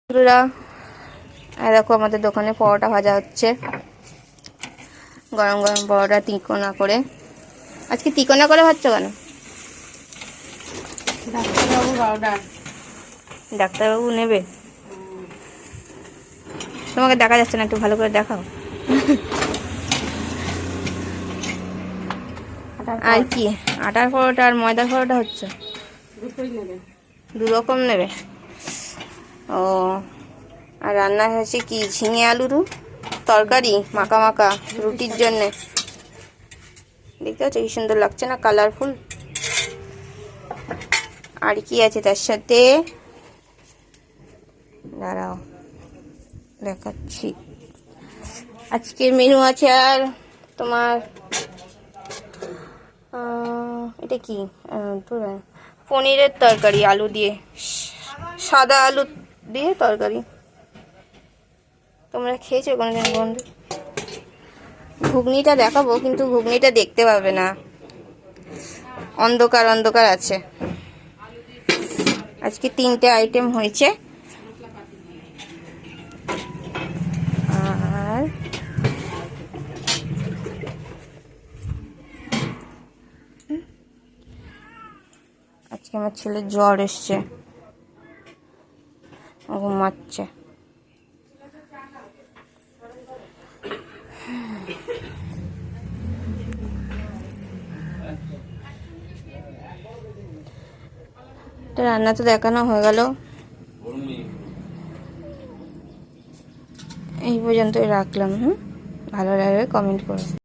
বন্ধুরা, দেখো আমাদের দোকানে পরোটা ভাজা হচ্ছে। গরম গরম পরোটা তিকোনা করে। আজকে তিকোনা করে ভাজছো কেন? ডাক্তারবাবু নেবে? তোমাকে দেখা যাচ্ছে না, একটু ভালো করে দেখাও। আর কি আটার পরোটা আর ময়দার পরোটা হচ্ছে? দু রকম নেবে? ও, আর রান্না হয়েছে কি ঝিঙে আলুর তরকারি মাখা মাখা রুটির জন্যে। দেখতে পাচ্ছ কি সুন্দর লাগছে না, কালারফুল। আর কি আছে তার সাথে, দাঁড়াও দেখাচ্ছি। আজকের মেনু আছে আর তোমার এটা কি পনিরের তরকারি, আলু দিয়ে, সাদা আলু দিয়ে তরকারি। তোমরা খেয়েছো কোনোদিন বন্ধু? ঘুগনিটা দেখাবো, কিন্তু ঘুগনিটা দেখতে পাবে না, অন্ধকার অন্ধকার আছে। আজকে 3টে আইটেম হয়েছে। আর আজকে আমার ছেলের জ্বর এসছে, ঘুমাচ্ছে। রান্না তো দেখানো হয়ে গেল, এই পর্যন্তই রাখলাম। ভালো লাগলে কমেন্ট করো।